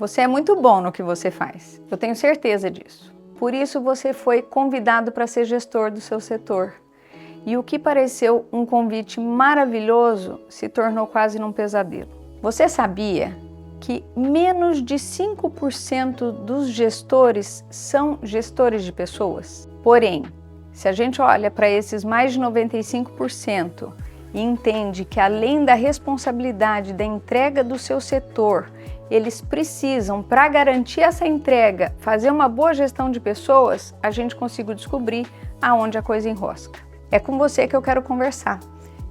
Você é muito bom no que você faz, eu tenho certeza disso. Por isso você foi convidado para ser gestor do seu setor. E o que pareceu um convite maravilhoso se tornou quase num pesadelo. Você sabia que menos de 5% dos gestores são gestores de pessoas? Porém, se a gente olha para esses mais de 95% e entende que além da responsabilidade da entrega do seu setor, eles precisam, para garantir essa entrega, fazer uma boa gestão de pessoas, a gente conseguiu descobrir aonde a coisa enrosca. É com você que eu quero conversar.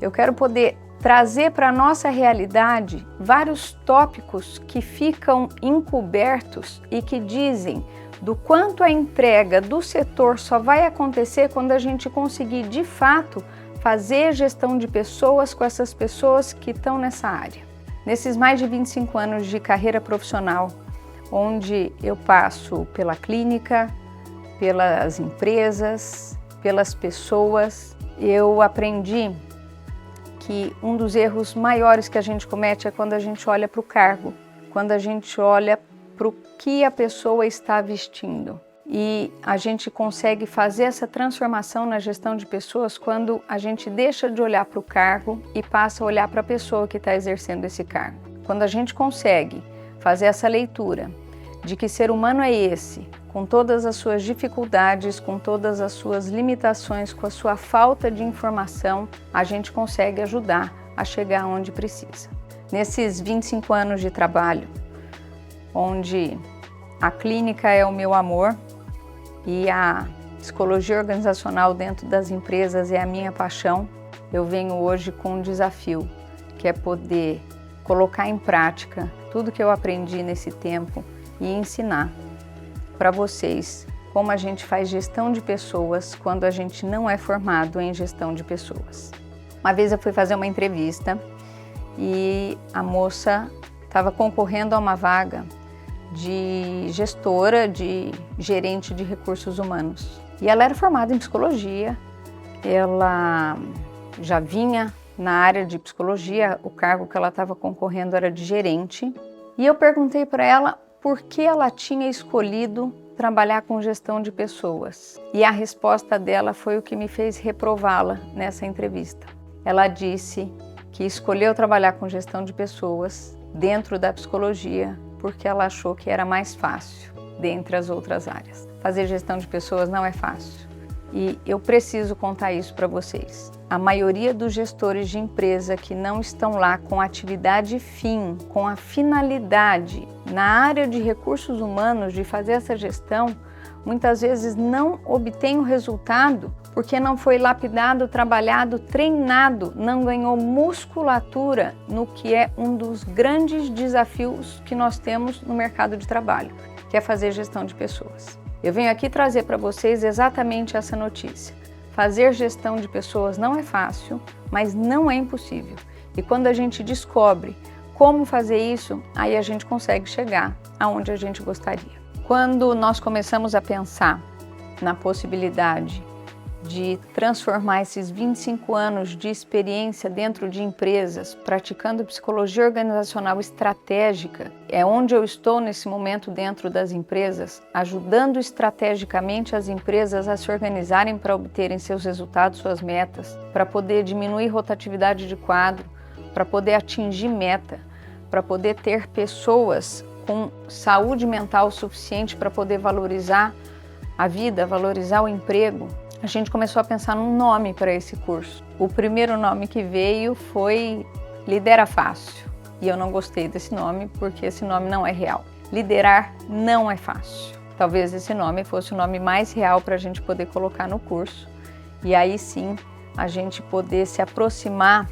Eu quero poder trazer para a nossa realidade vários tópicos que ficam encobertos e que dizem do quanto a entrega do setor só vai acontecer quando a gente conseguir, de fato, fazer gestão de pessoas com essas pessoas que estão nessa área. Nesses mais de 25 anos de carreira profissional, onde eu passo pela clínica, pelas empresas, pelas pessoas, eu aprendi que um dos erros maiores que a gente comete é quando a gente olha para o cargo, quando a gente olha para o que a pessoa está vestindo. E a gente consegue fazer essa transformação na gestão de pessoas quando a gente deixa de olhar para o cargo e passa a olhar para a pessoa que está exercendo esse cargo. Quando a gente consegue fazer essa leitura de que ser humano é esse, com todas as suas dificuldades, com todas as suas limitações, com a sua falta de informação, a gente consegue ajudar a chegar onde precisa. Nesses 25 anos de trabalho, onde a clínica é o meu amor e a psicologia organizacional dentro das empresas é a minha paixão, eu venho hoje com um desafio, que é poder colocar em prática tudo que eu aprendi nesse tempo e ensinar para vocês como a gente faz gestão de pessoas quando a gente não é formado em gestão de pessoas. Uma vez eu fui fazer uma entrevista e a moça estava concorrendo a uma vaga de gestora, de gerente de recursos humanos. E ela era formada em psicologia, ela já vinha na área de psicologia, o cargo que ela estava concorrendo era de gerente. E eu perguntei para ela por que ela tinha escolhido trabalhar com gestão de pessoas. E a resposta dela foi o que me fez reprová-la nessa entrevista. Ela disse que escolheu trabalhar com gestão de pessoas dentro da psicologia porque ela achou que era mais fácil dentre as outras áreas. Fazer gestão de pessoas não é fácil. E eu preciso contar isso para vocês. A maioria dos gestores de empresa que não estão lá com atividade fim, com a finalidade na área de recursos humanos de fazer essa gestão, muitas vezes não obtém o resultado porque não foi lapidado, trabalhado, treinado, não ganhou musculatura no que é um dos grandes desafios que nós temos no mercado de trabalho, que é fazer gestão de pessoas. Eu venho aqui trazer para vocês exatamente essa notícia. Fazer gestão de pessoas não é fácil, mas não é impossível. E quando a gente descobre como fazer isso, aí a gente consegue chegar aonde a gente gostaria. Quando nós começamos a pensar na possibilidade de transformar esses 25 anos de experiência dentro de empresas, praticando psicologia organizacional estratégica, é onde eu estou nesse momento dentro das empresas, ajudando estrategicamente as empresas a se organizarem para obterem seus resultados, suas metas, para poder diminuir rotatividade de quadro, para poder atingir meta, para poder ter pessoas com saúde mental suficiente para poder valorizar a vida, valorizar o emprego. A gente começou a pensar num nome para esse curso. O primeiro nome que veio foi Lidera Fácil. E eu não gostei desse nome porque esse nome não é real. Liderar não é fácil. Talvez esse nome fosse o nome mais real para a gente poder colocar no curso. E aí sim, a gente poder se aproximar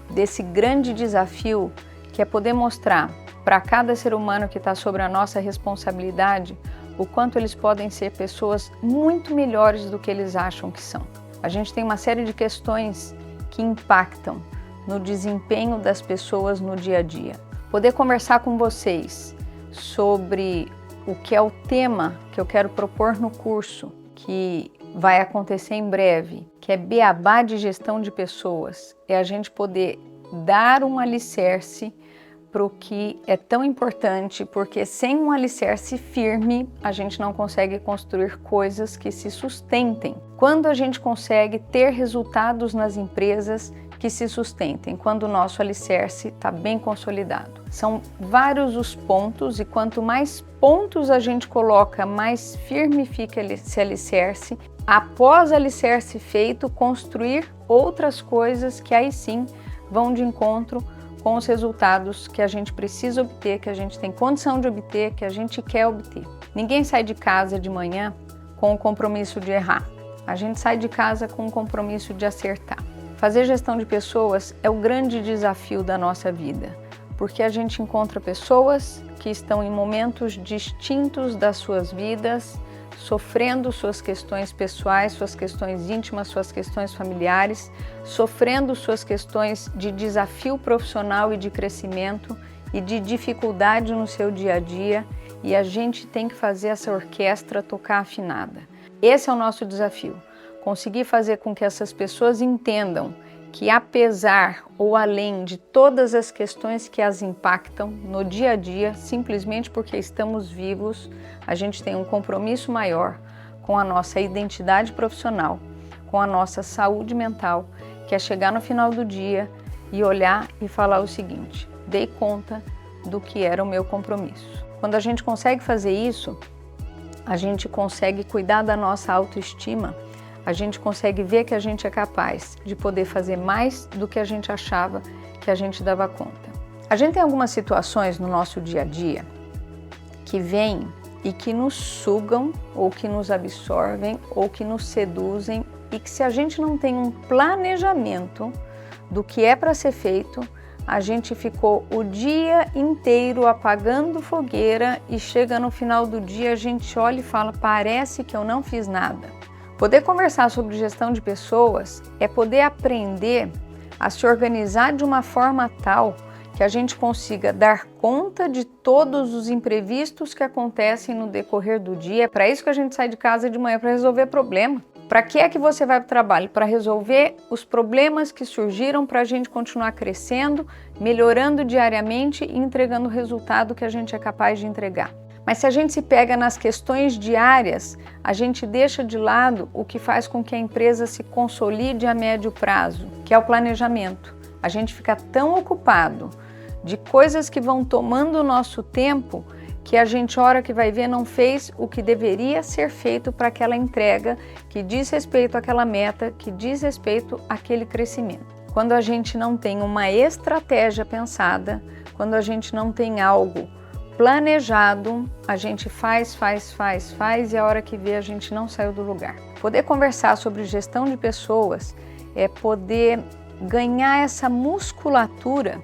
desse grande desafio que é poder mostrar para cada ser humano que está sobre a nossa responsabilidade o quanto eles podem ser pessoas muito melhores do que eles acham que são. A gente tem uma série de questões que impactam no desempenho das pessoas no dia a dia. Poder conversar com vocês sobre o que é o tema que eu quero propor no curso, que vai acontecer em breve, que é Beabá de Gestão de Pessoas, é a gente poder dar um alicerce para o que é tão importante, porque sem um alicerce firme, a gente não consegue construir coisas que se sustentem. Quando a gente consegue ter resultados nas empresas que se sustentem, quando o nosso alicerce está bem consolidado. São vários os pontos e quanto mais pontos a gente coloca, mais firme fica esse alicerce. Após o alicerce feito, construir outras coisas que aí sim vão de encontro com os resultados que a gente precisa obter, que a gente tem condição de obter, que a gente quer obter. Ninguém sai de casa de manhã com o compromisso de errar. A gente sai de casa com o compromisso de acertar. Fazer gestão de pessoas é o grande desafio da nossa vida, porque a gente encontra pessoas que estão em momentos distintos das suas vidas, sofrendo suas questões pessoais, suas questões íntimas, suas questões familiares, sofrendo suas questões de desafio profissional e de crescimento e de dificuldade no seu dia a dia, e a gente tem que fazer essa orquestra tocar afinada. Esse é o nosso desafio. Conseguir fazer com que essas pessoas entendam que apesar ou além de todas as questões que as impactam no dia a dia, simplesmente porque estamos vivos, a gente tem um compromisso maior com a nossa identidade profissional, com a nossa saúde mental, que é chegar no final do dia e olhar e falar o seguinte: dei conta do que era o meu compromisso. Quando a gente consegue fazer isso, a gente consegue cuidar da nossa autoestima, a gente consegue ver que a gente é capaz de poder fazer mais do que a gente achava que a gente dava conta. A gente tem algumas situações no nosso dia a dia que vêm e que nos sugam, ou que nos absorvem, ou que nos seduzem, e que se a gente não tem um planejamento do que é para ser feito, a gente ficou o dia inteiro apagando fogueira e chega no final do dia a gente olha e fala: parece que eu não fiz nada. Poder conversar sobre gestão de pessoas é poder aprender a se organizar de uma forma tal que a gente consiga dar conta de todos os imprevistos que acontecem no decorrer do dia. É para isso que a gente sai de casa de manhã, para resolver problema. Para que é que você vai para o trabalho? Para resolver os problemas que surgiram, para a gente continuar crescendo, melhorando diariamente e entregando o resultado que a gente é capaz de entregar. Mas se a gente se pega nas questões diárias, a gente deixa de lado o que faz com que a empresa se consolide a médio prazo, que é o planejamento. A gente fica tão ocupado de coisas que vão tomando o nosso tempo que a gente, hora que vai ver, não fez o que deveria ser feito para aquela entrega que diz respeito àquela meta, que diz respeito àquele crescimento. Quando a gente não tem uma estratégia pensada, quando a gente não tem algo planejado, a gente faz e a hora que vê a gente não saiu do lugar. Poder conversar sobre gestão de pessoas é poder ganhar essa musculatura,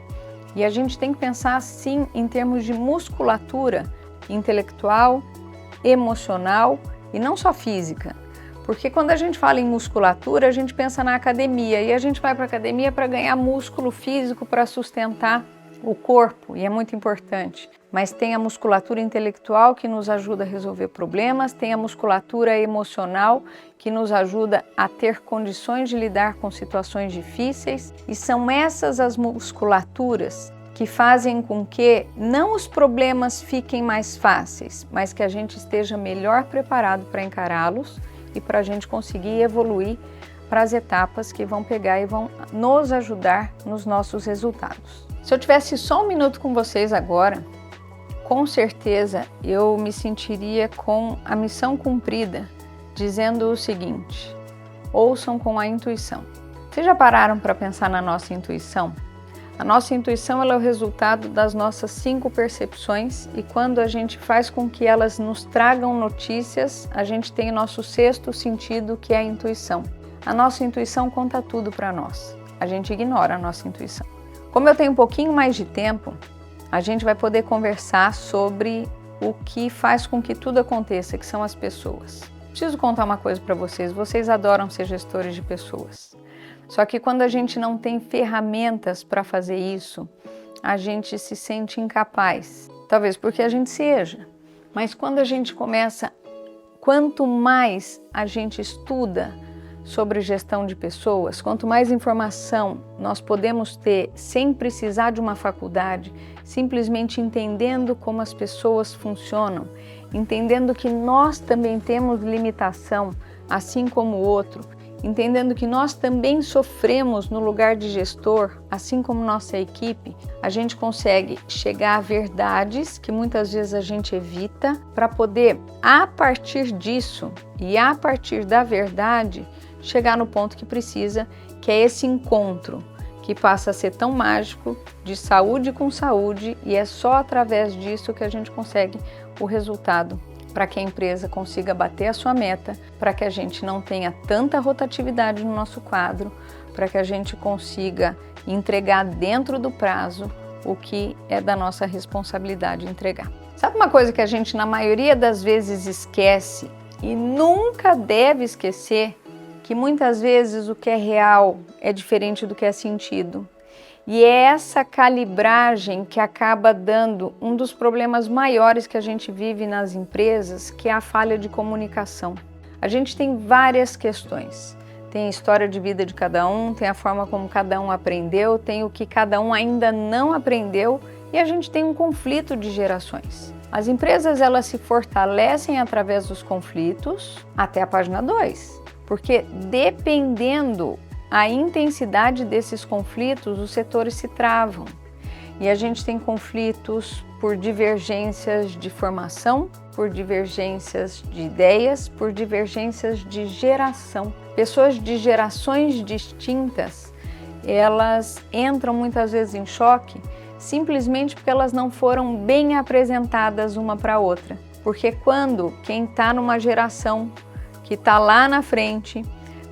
e a gente tem que pensar assim em termos de musculatura intelectual, emocional e não só física. Porque quando a gente fala em musculatura, a gente pensa na academia, e a gente vai para a academia para ganhar músculo físico, para sustentar o corpo, e é muito importante. Mas tem a musculatura intelectual que nos ajuda a resolver problemas, tem a musculatura emocional que nos ajuda a ter condições de lidar com situações difíceis, e são essas as musculaturas que fazem com que não os problemas fiquem mais fáceis, mas que a gente esteja melhor preparado para encará-los e para a gente conseguir evoluir para as etapas que vão pegar e vão nos ajudar nos nossos resultados. Se eu tivesse só um minuto com vocês agora, com certeza eu me sentiria com a missão cumprida, dizendo o seguinte: ouçam com a intuição. Vocês já pararam para pensar na nossa intuição? A nossa intuição ela é o resultado das nossas 5 percepções, e quando a gente faz com que elas nos tragam notícias, a gente tem o nosso 6º sentido, que é a intuição. A nossa intuição conta tudo para nós, a gente ignora a nossa intuição. Como eu tenho um pouquinho mais de tempo, a gente vai poder conversar sobre o que faz com que tudo aconteça, que são as pessoas. Preciso contar uma coisa para vocês: vocês adoram ser gestores de pessoas. Só que quando a gente não tem ferramentas para fazer isso, a gente se sente incapaz. Talvez porque a gente seja. Mas quando a gente começa, quanto mais a gente estuda sobre gestão de pessoas, quanto mais informação nós podemos ter sem precisar de uma faculdade, simplesmente entendendo como as pessoas funcionam, entendendo que nós também temos limitação, assim como o outro, entendendo que nós também sofremos no lugar de gestor, assim como nossa equipe, a gente consegue chegar a verdades que muitas vezes a gente evita para poder, a partir disso e a partir da verdade, chegar no ponto que precisa, que é esse encontro que passa a ser tão mágico, de saúde com saúde, e é só através disso que a gente consegue o resultado para que a empresa consiga bater a sua meta, para que a gente não tenha tanta rotatividade no nosso quadro, para que a gente consiga entregar dentro do prazo o que é da nossa responsabilidade entregar. Sabe uma coisa que a gente na maioria das vezes esquece e nunca deve esquecer? Que muitas vezes o que é real é diferente do que é sentido. E é essa calibragem que acaba dando um dos problemas maiores que a gente vive nas empresas, que é a falha de comunicação. A gente tem várias questões. Tem a história de vida de cada um, tem a forma como cada um aprendeu, tem o que cada um ainda não aprendeu e a gente tem um conflito de gerações. As empresas, elas se fortalecem através dos conflitos até a página 2, porque dependendo a intensidade desses conflitos, os setores se travam. E a gente tem conflitos por divergências de formação, por divergências de ideias, por divergências de geração. Pessoas de gerações distintas, elas entram muitas vezes em choque simplesmente porque elas não foram bem apresentadas uma para a outra. Porque quando quem está numa geração que está lá na frente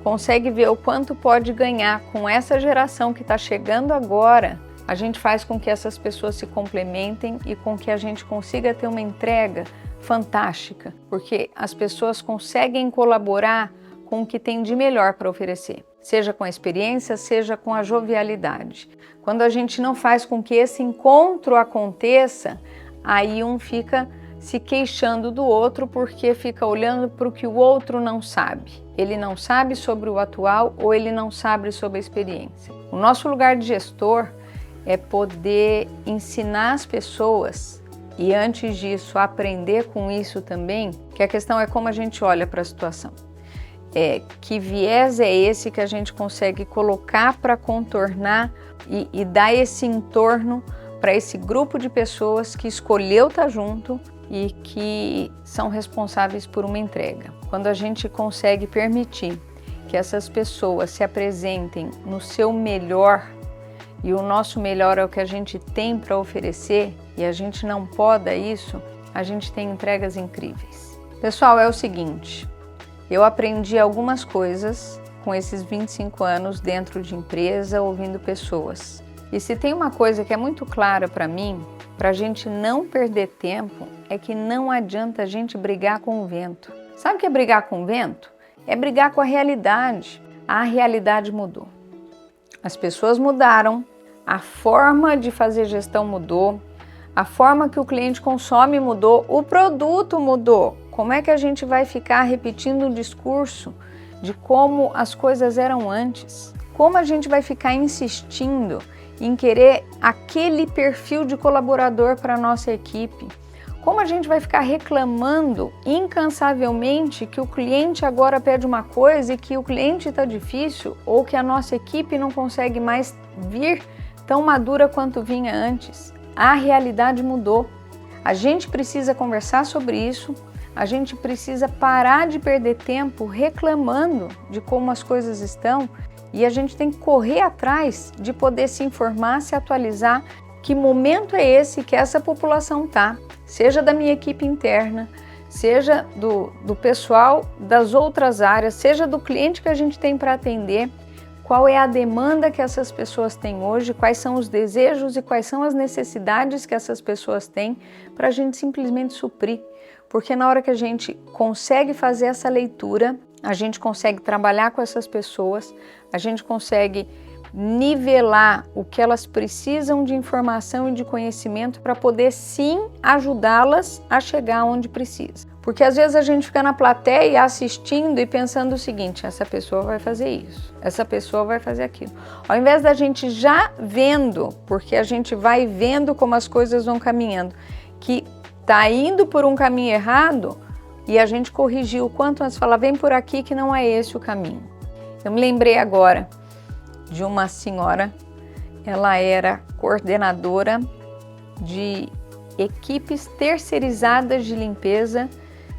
consegue ver o quanto pode ganhar com essa geração que está chegando agora, a gente faz com que essas pessoas se complementem e com que a gente consiga ter uma entrega fantástica, porque as pessoas conseguem colaborar com o que tem de melhor para oferecer, seja com a experiência, seja com a jovialidade. Quando a gente não faz com que esse encontro aconteça, aí um fica se queixando do outro porque fica olhando para o que o outro não sabe. Ele não sabe sobre o atual ou ele não sabe sobre a experiência. O nosso lugar de gestor é poder ensinar as pessoas e, antes disso, aprender com isso também, que a questão é como a gente olha para a situação. Que viés é esse que a gente consegue colocar para contornar e dar esse entorno para esse grupo de pessoas que escolheu estar junto e que são responsáveis por uma entrega. Quando a gente consegue permitir que essas pessoas se apresentem no seu melhor, e o nosso melhor é o que a gente tem para oferecer, e a gente não poda isso, a gente tem entregas incríveis. Pessoal, é o seguinte, eu aprendi algumas coisas com esses 25 anos dentro de empresa, ouvindo pessoas. E se tem uma coisa que é muito clara para mim, para a gente não perder tempo, é que não adianta a gente brigar com o vento. Sabe o que é brigar com o vento? É brigar com a realidade. A realidade mudou. As pessoas mudaram, a forma de fazer gestão mudou, a forma que o cliente consome mudou, o produto mudou. Como é que a gente vai ficar repetindo o discurso de como as coisas eram antes? Como a gente vai ficar insistindo em querer aquele perfil de colaborador para a nossa equipe? Como a gente vai ficar reclamando incansavelmente que o cliente agora pede uma coisa e que o cliente está difícil ou que a nossa equipe não consegue mais vir tão madura quanto vinha antes? A realidade mudou. A gente precisa conversar sobre isso, a gente precisa parar de perder tempo reclamando de como as coisas estão e a gente tem que correr atrás de poder se informar, se atualizar. Que momento é esse que essa população está? Seja da minha equipe interna, seja do pessoal das outras áreas, seja do cliente que a gente tem para atender, qual é a demanda que essas pessoas têm hoje, quais são os desejos e quais são as necessidades que essas pessoas têm para a gente simplesmente suprir. Porque na hora que a gente consegue fazer essa leitura, a gente consegue trabalhar com essas pessoas, a gente consegue nivelar o que elas precisam de informação e de conhecimento para poder sim ajudá-las a chegar onde precisa. Porque às vezes a gente fica na plateia assistindo e pensando o seguinte: essa pessoa vai fazer isso, essa pessoa vai fazer aquilo. Ao invés da gente já vendo, porque a gente vai vendo como as coisas vão caminhando, que está indo por um caminho errado, e a gente corrigiu o quanto antes, fala, vem por aqui que não é esse o caminho. Eu me lembrei agora de uma senhora, ela era coordenadora de equipes terceirizadas de limpeza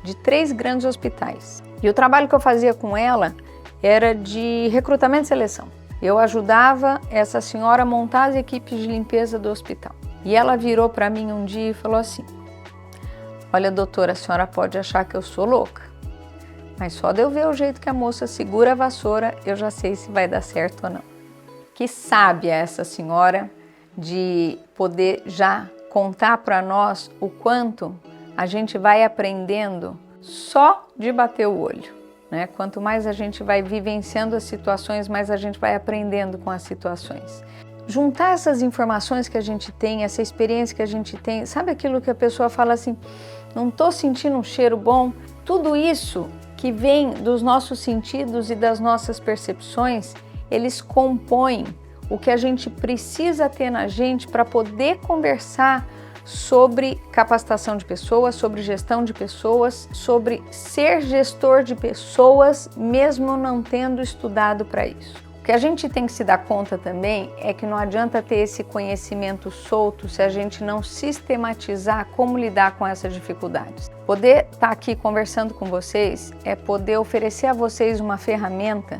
de 3 grandes hospitais. E o trabalho que eu fazia com ela era de recrutamento e seleção. Eu ajudava essa senhora a montar as equipes de limpeza do hospital. E ela virou para mim um dia e falou assim: olha, doutora, a senhora pode achar que eu sou louca, mas só de eu ver o jeito que a moça segura a vassoura, eu já sei se vai dar certo ou não. Que sábia essa senhora de poder já contar para nós o quanto a gente vai aprendendo só de bater o olho, né? Quanto mais a gente vai vivenciando as situações, mais a gente vai aprendendo com as situações. Juntar essas informações que a gente tem, essa experiência que a gente tem, sabe aquilo que a pessoa fala assim, não estou sentindo um cheiro bom? Tudo isso que vem dos nossos sentidos e das nossas percepções, eles compõem o que a gente precisa ter na gente para poder conversar sobre capacitação de pessoas, sobre gestão de pessoas, sobre ser gestor de pessoas, mesmo não tendo estudado para isso. O que a gente tem que se dar conta também é que não adianta ter esse conhecimento solto se a gente não sistematizar como lidar com essas dificuldades. Poder estar aqui conversando com vocês é poder oferecer a vocês uma ferramenta,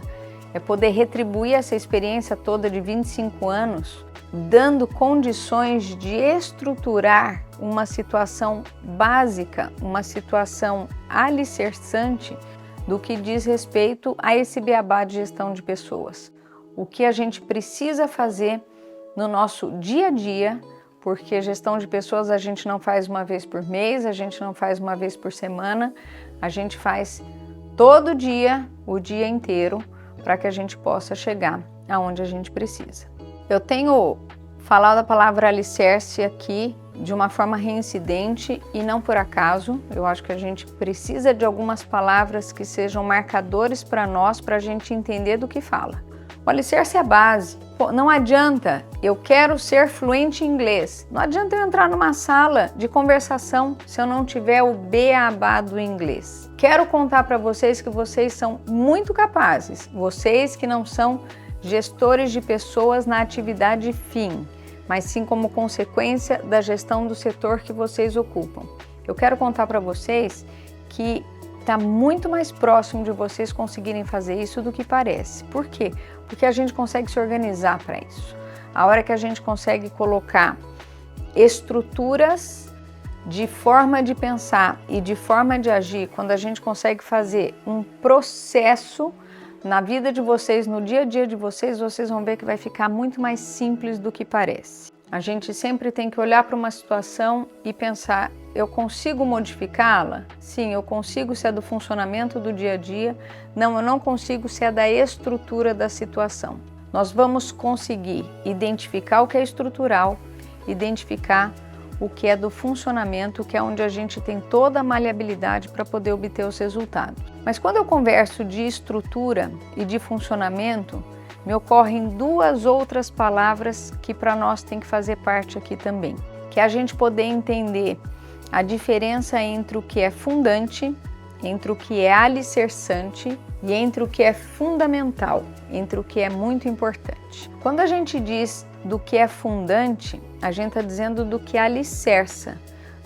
é poder retribuir essa experiência toda de 25 anos, dando condições de estruturar uma situação básica, uma situação alicerçante do que diz respeito a esse beabá de gestão de pessoas. O que a gente precisa fazer no nosso dia a dia, porque gestão de pessoas a gente não faz uma vez por mês, a gente não faz uma vez por semana, a gente faz todo dia, o dia inteiro, para que a gente possa chegar aonde a gente precisa. Eu tenho falado a palavra alicerce aqui de uma forma reincidente e não por acaso. Eu acho que a gente precisa de algumas palavras que sejam marcadores para nós, para a gente entender do que fala. O alicerce é a base. Pô, não adianta, eu quero ser fluente em inglês. Não adianta eu entrar numa sala de conversação se eu não tiver o beabá do inglês. Quero contar para vocês que vocês são muito capazes. Vocês que não são gestores de pessoas na atividade fim, mas sim como consequência da gestão do setor que vocês ocupam. Eu quero contar para vocês que está muito mais próximo de vocês conseguirem fazer isso do que parece. Por quê? Porque a gente consegue se organizar para isso. A hora que a gente consegue colocar estruturas de forma de pensar e de forma de agir, quando a gente consegue fazer um processo na vida de vocês, no dia a dia de vocês, vocês vão ver que vai ficar muito mais simples do que parece. A gente sempre tem que olhar para uma situação e pensar, eu consigo modificá-la? Sim, eu consigo se é do funcionamento do dia a dia. Não, eu não consigo se é da estrutura da situação. Nós vamos conseguir identificar o que é estrutural, identificar o que é do funcionamento, que é onde a gente tem toda a maleabilidade para poder obter os resultados. Mas quando eu converso de estrutura e de funcionamento, me ocorrem 2 outras palavras que para nós tem que fazer parte aqui também, que é a gente poder entender a diferença entre o que é fundante, entre o que é alicerçante e entre o que é fundamental, entre o que é muito importante. Quando a gente diz do que é fundante, a gente está dizendo do que alicerça,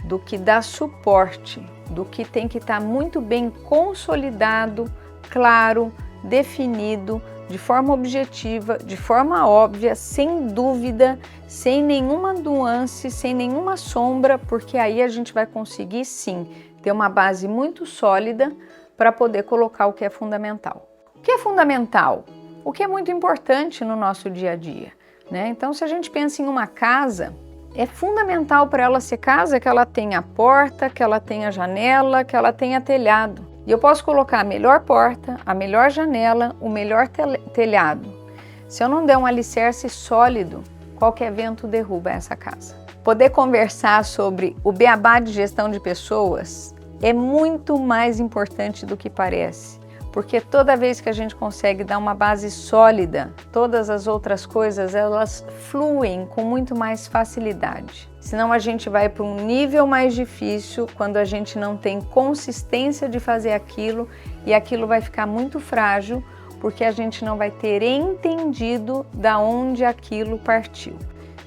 do que dá suporte, do que tem que estar muito bem consolidado, claro, definido, de forma objetiva, de forma óbvia, sem dúvida, sem nenhuma nuance, sem nenhuma sombra, porque aí a gente vai conseguir sim ter uma base muito sólida para poder colocar o que é fundamental. O que é fundamental? O que é muito importante no nosso dia a dia, né? Então, se a gente pensa em uma casa, é fundamental para ela ser casa que ela tenha porta, que ela tenha janela, que ela tenha telhado. E eu posso colocar a melhor porta, a melhor janela, o melhor telhado. Se eu não der um alicerce sólido, qualquer vento derruba essa casa. Poder conversar sobre o beabá de gestão de pessoas é muito mais importante do que parece, porque toda vez que a gente consegue dar uma base sólida, todas as outras coisas elas fluem com muito mais facilidade. Senão a gente vai para um nível mais difícil quando a gente não tem consistência de fazer aquilo e aquilo vai ficar muito frágil porque a gente não vai ter entendido da onde aquilo partiu.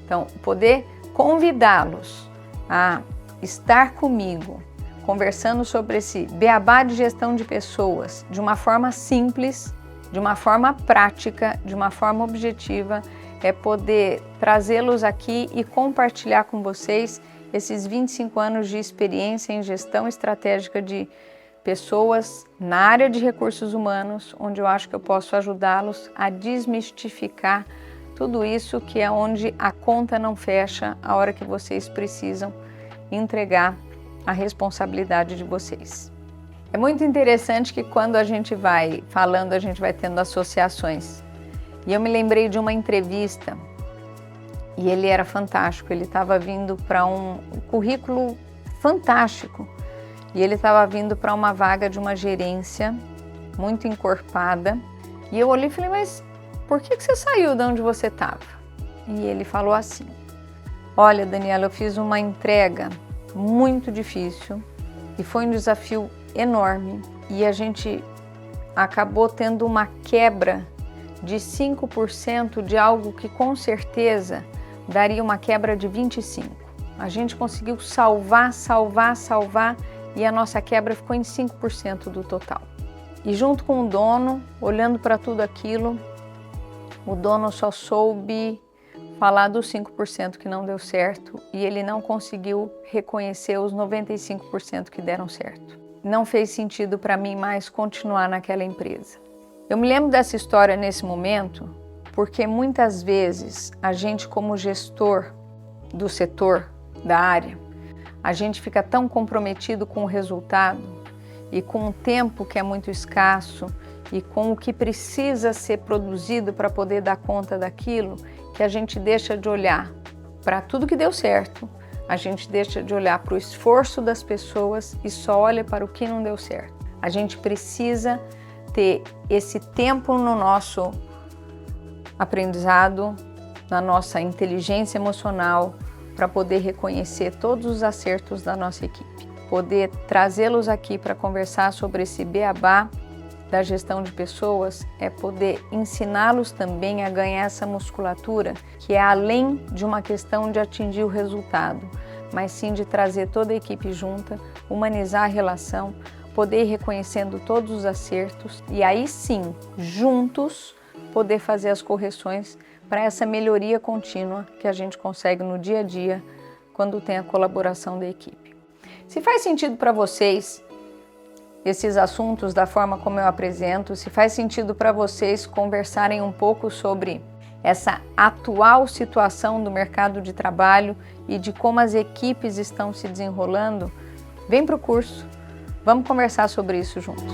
Então, poder convidá-los a estar comigo, conversando sobre esse beabá de gestão de pessoas de uma forma simples, de uma forma prática, de uma forma objetiva, é poder trazê-los aqui e compartilhar com vocês esses 25 anos de experiência em gestão estratégica de pessoas na área de recursos humanos, onde eu acho que eu posso ajudá-los a desmistificar tudo isso que é onde a conta não fecha a hora que vocês precisam entregar a responsabilidade de vocês. É muito interessante que quando a gente vai falando, a gente vai tendo associações. E eu me lembrei de uma entrevista e ele era fantástico, ele estava vindo para um currículo fantástico e ele estava vindo para uma vaga de uma gerência muito encorpada e eu olhei e falei, mas por que você saiu de onde você estava? E ele falou assim, olha Daniela, eu fiz uma entrega muito difícil e foi um desafio enorme e a gente acabou tendo uma quebra de 5% de algo que com certeza daria uma quebra de 25%. A gente conseguiu salvar e a nossa quebra ficou em 5% do total. E junto com o dono, olhando para tudo aquilo, o dono só soube falar dos 5% que não deu certo e ele não conseguiu reconhecer os 95% que deram certo. Não fez sentido para mim mais continuar naquela empresa. Eu me lembro dessa história nesse momento porque muitas vezes a gente como gestor do setor, da área, a gente fica tão comprometido com o resultado e com o tempo que é muito escasso e com o que precisa ser produzido para poder dar conta daquilo, que a gente deixa de olhar para tudo que deu certo, a gente deixa de olhar para o esforço das pessoas e só olha para o que não deu certo. A gente precisa ter esse tempo no nosso aprendizado, na nossa inteligência emocional, para poder reconhecer todos os acertos da nossa equipe. Poder trazê-los aqui para conversar sobre esse beabá da gestão de pessoas é poder ensiná-los também a ganhar essa musculatura, que é além de uma questão de atingir o resultado, mas sim de trazer toda a equipe junta, humanizar a relação, poder ir reconhecendo todos os acertos e aí sim, juntos, poder fazer as correções para essa melhoria contínua que a gente consegue no dia a dia quando tem a colaboração da equipe. Se faz sentido para vocês esses assuntos da forma como eu apresento, se faz sentido para vocês conversarem um pouco sobre essa atual situação do mercado de trabalho e de como as equipes estão se desenrolando, vem para o curso, vamos conversar sobre isso juntos.